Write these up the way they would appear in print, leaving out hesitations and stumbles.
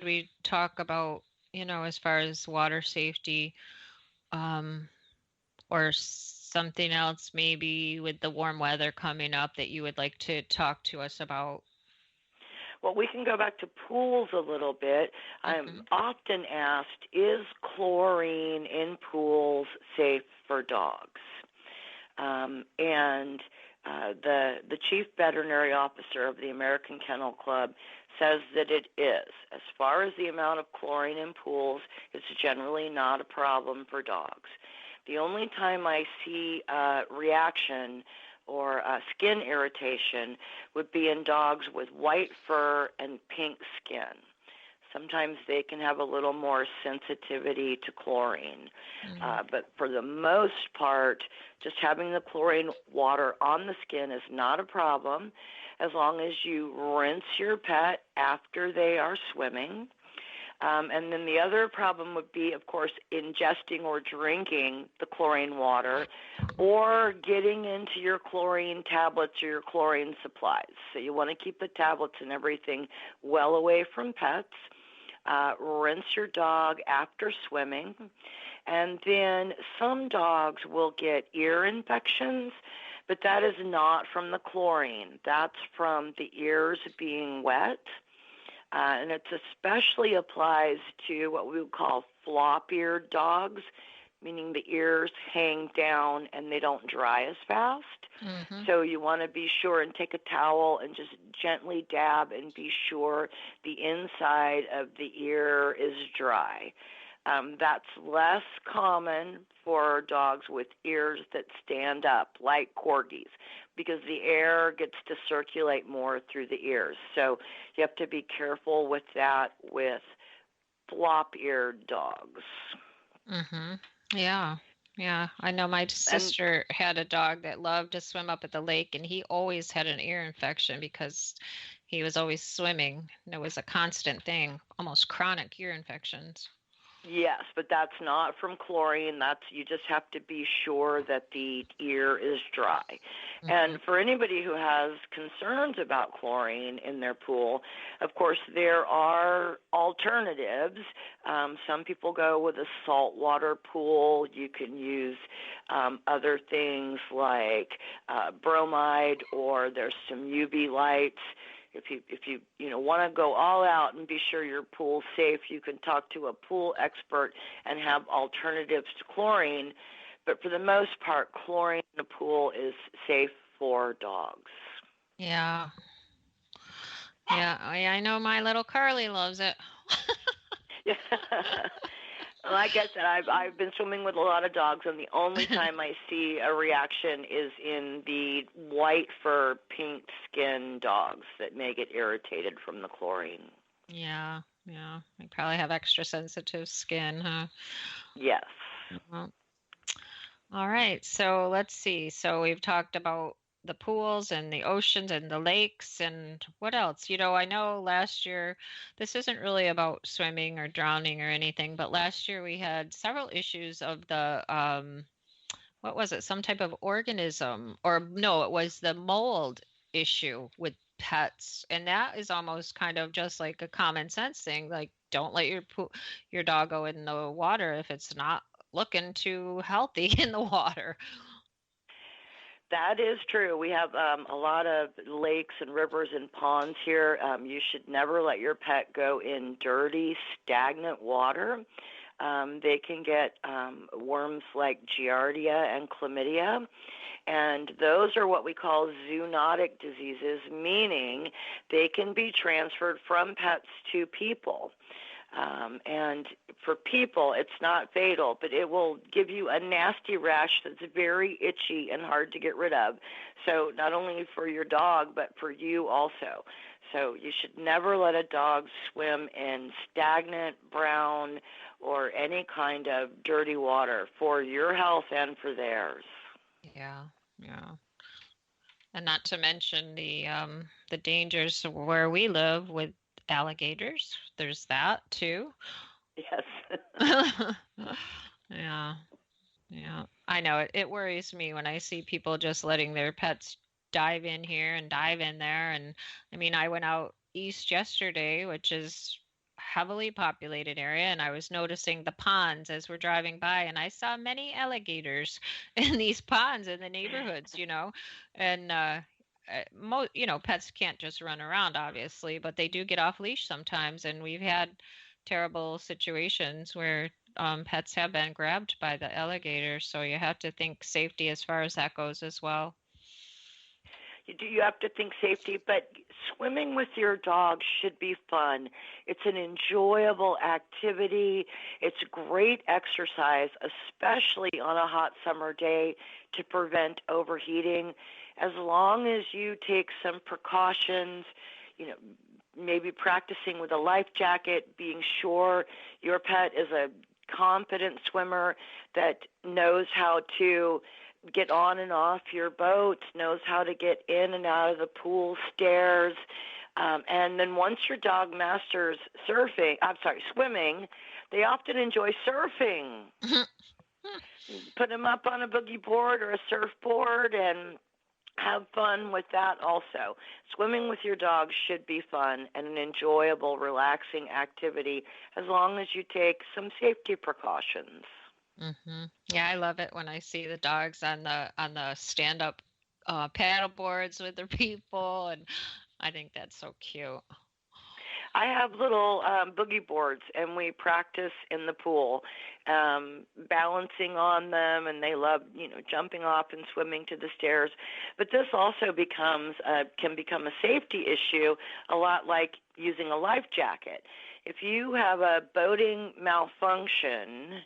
we talk about, as far as water safety, um, or something else maybe with the warm weather coming up that you would like to talk to us about? Well, we can go back to pools a little bit. I'm Hmm. often asked, is chlorine in pools safe for dogs? And the chief veterinary officer of the American Kennel Club says that it is. As far as the amount of chlorine in pools, it's generally not a problem for dogs. The only time I see reaction or skin irritation would be in dogs with white fur and pink skin. Sometimes they can have a little more sensitivity to chlorine. Mm. But for the most part, just having the chlorine water on the skin is not a problem as long as you rinse your pet after they are swimming. And then the other problem would be, of course, ingesting or drinking the chlorine water or getting into your chlorine tablets or your chlorine supplies. So you want to keep the tablets and everything well away from pets. Rinse your dog after swimming. And then some dogs will get ear infections, but that is not from the chlorine. That's from the ears being wet. And it especially applies to what we would call flop-eared dogs, meaning the ears hang down and they don't dry as fast. Mm-hmm. So you want to be sure and take a towel and just gently dab and be sure the inside of the ear is dry. That's less common for dogs with ears that stand up, like corgis, because the air gets to circulate more through the ears. So you have to be careful with that with flop-eared dogs. Mm-hmm. Yeah. Yeah. I know my And sister had a dog that loved to swim up at the lake, and he always had an ear infection because he was always swimming. It was a constant thing, almost chronic ear infections. yes, but that's not from chlorine. You just have to be sure that the ear is dry. Mm-hmm. And for anybody who has concerns about chlorine in their pool, of course there are alternatives. Some people go with a saltwater pool. You can use other things like bromide, or there's some UV lights. If you want to go all out and be sure your pool's safe, you can talk to a pool expert and have alternatives to chlorine. But for the most part, chlorine in a pool is safe for dogs. Yeah. Yeah. I know my little Carly loves it. Like I said, I've been swimming with a lot of dogs, and the only time I see a reaction is in the white fur, pink skin dogs that may get irritated from the chlorine. Yeah. Yeah. They probably have extra sensitive skin, huh? Yes. Well, all right. So let's see. So we've talked about the pools and the oceans and the lakes and what else? I know last year, this isn't really about swimming or drowning or anything, but last year we had several issues of the, what was it? Some type of organism, or no, it was the mold issue with pets. And that is almost kind of just like a common sense thing. Like, don't let your dog go in the water if it's not looking too healthy in the water. That is true. We have a lot of lakes and rivers and ponds here. You should never let your pet go in dirty, stagnant water. They can get worms like Giardia and Chlamydia, and those are what we call zoonotic diseases, meaning they can be transferred from pets to people. And for people, it's not fatal, but it will give you a nasty rash that's very itchy and hard to get rid of. So not only for your dog, but for you also. So you should never let a dog swim in stagnant, brown, or any kind of dirty water for your health and for theirs. Yeah, yeah. And not to mention the dangers where we live with alligators. There's that too. Yes. Yeah, yeah. I know it worries me when I see people just letting their pets dive in here and dive in there. And I mean, I went out east yesterday, which is heavily populated area, and I was noticing the ponds as we're driving by, and I saw many alligators in these ponds in the neighborhoods, and pets can't just run around, obviously, but they do get off leash sometimes, and we've had terrible situations where pets have been grabbed by the alligators, so you have to think safety as far as that goes as well. You have to think safety, but swimming with your dog should be fun. It's an enjoyable activity. It's great exercise, especially on a hot summer day to prevent overheating. As long as you take some precautions, maybe practicing with a life jacket, being sure your pet is a competent swimmer that knows how to get on and off your boat, knows how to get in and out of the pool stairs. And then once your dog masters swimming, they often enjoy surfing. Put them up on a boogie board or a surfboard and have fun with that also. Swimming with your dog should be fun and an enjoyable, relaxing activity as long as you take some safety precautions. Yeah, I love it when I see the dogs on the stand-up paddle boards with their people, and I think that's so cute. I have little boogie boards, and we practice in the pool, balancing on them, and they love, jumping off and swimming to the stairs. But this also can become a safety issue, a lot like using a life jacket. If you have a boating malfunction,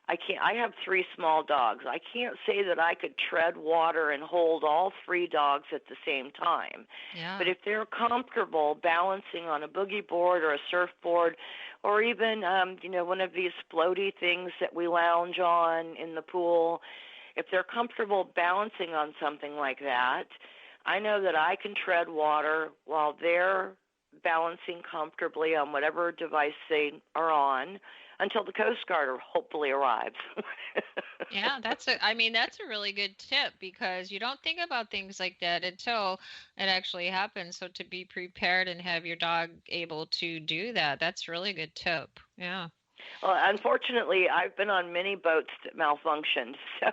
I have 3 small dogs. I can't say that I could tread water and hold all 3 dogs at the same time. Yeah. But if they're comfortable balancing on a boogie board or a surfboard, or even, one of these floaty things that we lounge on in the pool, if they're comfortable balancing on something like that, I know that I can tread water while they're balancing comfortably on whatever device they are on, until the Coast Guard hopefully arrives. Yeah, that's a really good tip, because you don't think about things like that until it actually happens. So to be prepared and have your dog able to do that, that's a really good tip. Yeah. Well, unfortunately, I've been on many boats that malfunctioned, so.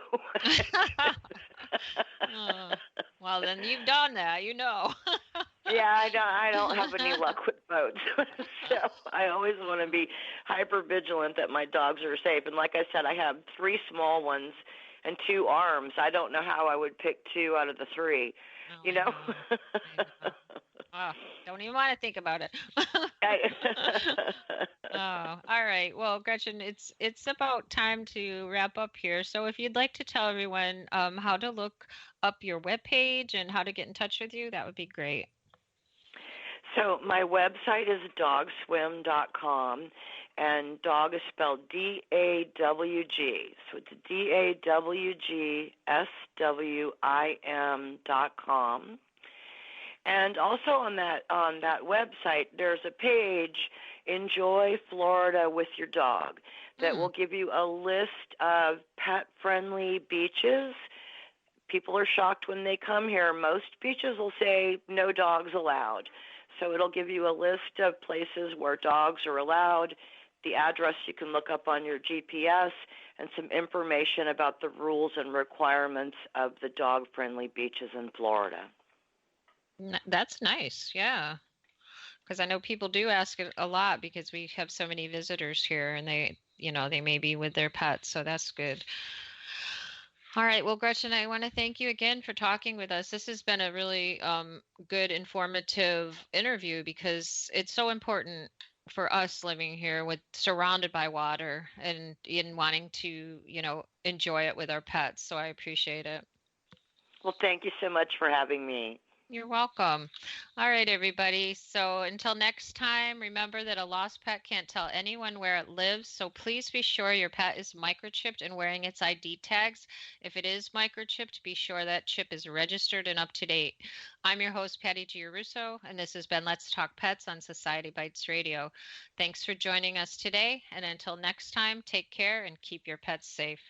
Well, then you've done that, Yeah, I don't have any luck with boats, so I always want to be hyper vigilant that my dogs are safe. And like I said, I have 3 small ones and 2 arms. I don't know how I would pick 2 out of the 3. I know. Oh, don't even want to think about it. Oh, all right. Well, Gretchen, it's about time to wrap up here. So if you'd like to tell everyone how to look up your webpage and how to get in touch with you, that would be great. So my website is dawgswim.com, and dog is spelled D-A-W-G. So it's DAWGSWIM.com. And also on that website, there's a page, Enjoy Florida with Your Dog, that will give you a list of pet-friendly beaches. People are shocked when they come here. Most beaches will say no dogs allowed. So it'll give you a list of places where dogs are allowed, the address you can look up on your GPS, and some information about the rules and requirements of the dog-friendly beaches in Florida. That's nice, yeah. Because I know people do ask it a lot because we have so many visitors here, and they may be with their pets, so that's good. All right. Well, Gretchen, I want to thank you again for talking with us. This has been a really good, informative interview, because it's so important for us living here surrounded by water and in wanting to, enjoy it with our pets. So I appreciate it. Well, thank you so much for having me. You're welcome. All right, everybody. So until next time, remember that a lost pet can't tell anyone where it lives. So please be sure your pet is microchipped and wearing its ID tags. If it is microchipped, be sure that chip is registered and up to date. I'm your host, Patty Giarrusso, and this has been Let's Talk Pets on Society Bites Radio. Thanks for joining us today. And until next time, take care and keep your pets safe.